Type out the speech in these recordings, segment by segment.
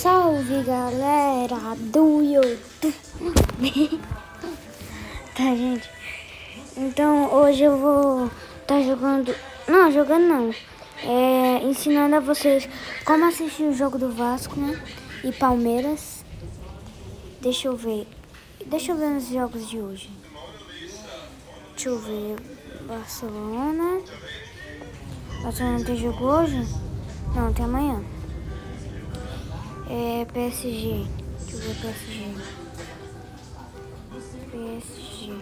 Salve galera do YouTube. Tá, gente? Então hoje eu vou estar jogando. Não, jogando não. Ensinando a vocês como assistir o jogo do Vasco, né? E Palmeiras. Deixa eu ver os jogos de hoje. Deixa eu ver. Barcelona tem jogo hoje? Não, tem amanhã. PSG. Deixa eu ver PSG.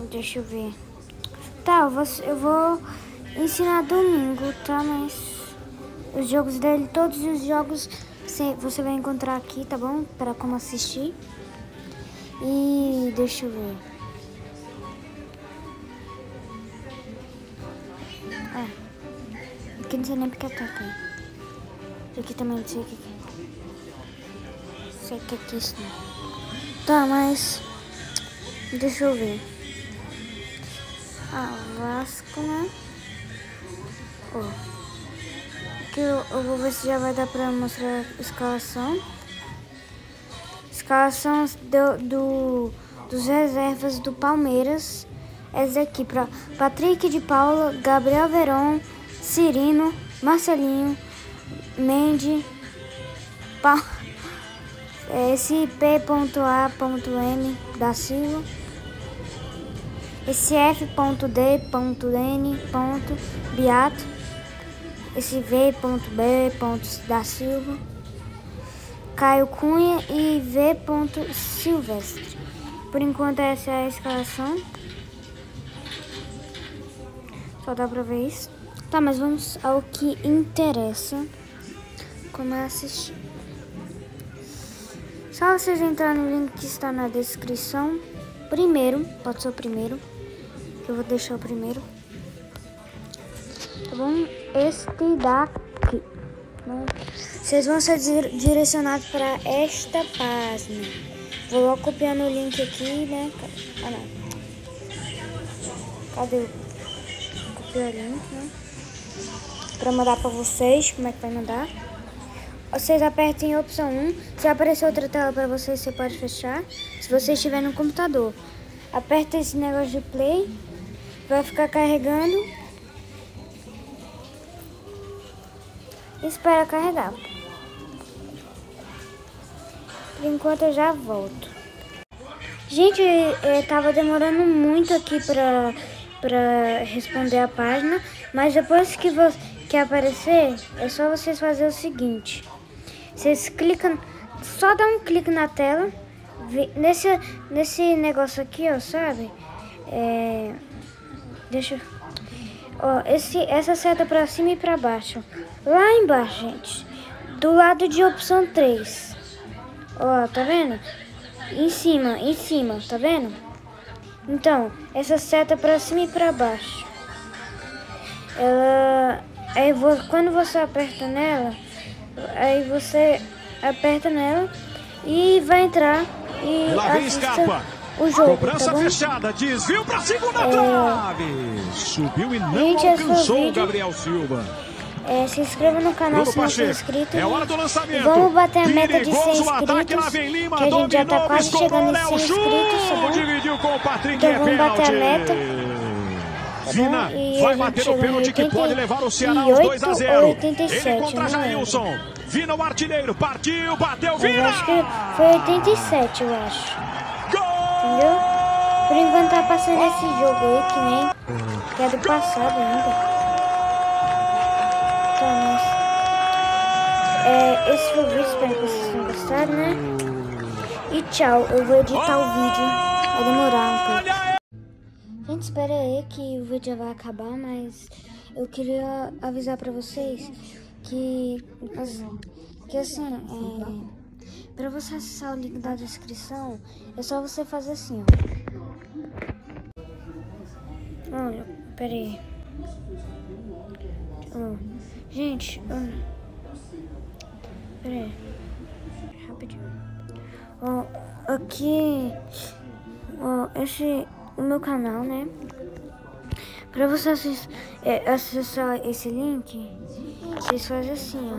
Deixa eu ver. Tá, eu vou ensinar domingo, tá? Mas os jogos dele, todos os jogos você vai encontrar aqui, tá bom? Para como assistir. E deixa eu ver. Aqui não sei nem porque tá aqui. Aqui também não sei o que é. Sei que aqui isso não. Tá, mas deixa eu ver. Vasco, né? Aqui eu vou ver se já vai dar pra mostrar a escalação. Escalação dos reservas do Palmeiras. Essa aqui pra Patrick de Paula, Gabriel Veron, Cirino, Marcelinho, Mendy, esse P.A.M. da Silva, esse F.D.N. Beato, esse V.B. da Silva, Caio Cunha e V. Silvestre. Por enquanto essa é a escalação. Só dá pra ver isso. Tá, mas vamos ao que interessa. Como é assistir. Só vocês entrarem no link que está na descrição. Primeiro, pode ser o primeiro. Que eu vou deixar o primeiro. Tá bom? Este daqui. Vocês vão ser direcionados para esta página. Vou logo copiar no link aqui, né? Cadê o copiar o link, né? Pra mandar pra vocês, como é que vai mandar. Vocês apertem a opção 1. Se aparecer outra tela pra vocês, você pode fechar. Se você estiver no computador, aperta esse negócio de play. Vai ficar carregando. Espera carregar. Por enquanto eu já volto. Gente, tava demorando muito aqui pra responder a página. Mas depois que aparecer, é só vocês fazerem o seguinte. Vocês clicam, só dá um clique na tela, nesse negócio aqui, ó, sabe? Essa seta pra cima e pra baixo. Lá embaixo, gente, do lado de opção 3. Ó, tá vendo? Em cima, tá vendo? Então, essa seta pra cima e pra baixo. Quando você aperta nela, aí você aperta nela e vai entrar e assista o jogo. Cobrança fechada, desvio pra segunda trave. Subiu e não alcançou o Gabriel Silva. Se inscreva no canal se não for inscrito. É hora do lançamento. Vamos bater a meta de 100 inscritos. Que a gente já tá quase chegando em 100 inscritos, tá bom? Dividiu com o Patrick, então vamos bater a meta. Vina vai bater o pênalti que pode levar o Ceará aos 2-0. 87, ele contra Jailson. Vina, o artilheiro, partiu, bateu, Vina! Eu acho que foi 87, eu acho. Entendeu? Por enquanto tá passando esse jogo aí, que é do passado ainda. Então, esse foi o vídeo, espero que vocês tenham gostado, né? E tchau, eu vou editar o vídeo. Vai demorar um pouco. Gente, espera aí que o vídeo já vai acabar, mas eu queria avisar pra vocês que assim, pra você acessar o link da descrição, é só você fazer assim, ó. Olha, pera aí. Gente, pera aí. Rapidinho. Aqui, o meu canal, né? Pra você acessar esse link, vocês fazem assim, ó.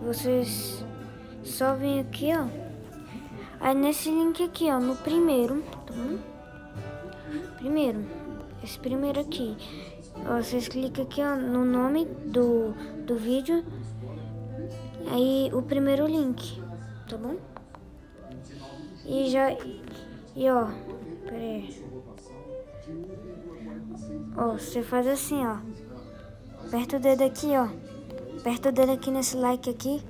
Vocês só vêm aqui, ó. Aí nesse link aqui, ó, no primeiro, tá bom? Primeiro, esse primeiro aqui. Ó, vocês clicam aqui, ó, no nome do vídeo. Aí o primeiro link, tá bom? E ó, pera aí. Ó, você faz assim, ó. Aperta o dedo aqui, ó. Aperta o dedo aqui nesse like aqui.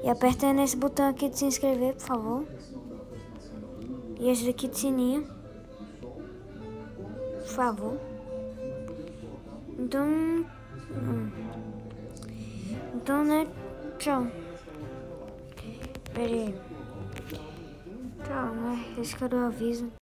E aperta nesse botão aqui de se inscrever, por favor. E esse daqui de sininho. Por favor. Então, né? Tchau. Pera aí. Tchau, né? Esse que eu dou aviso.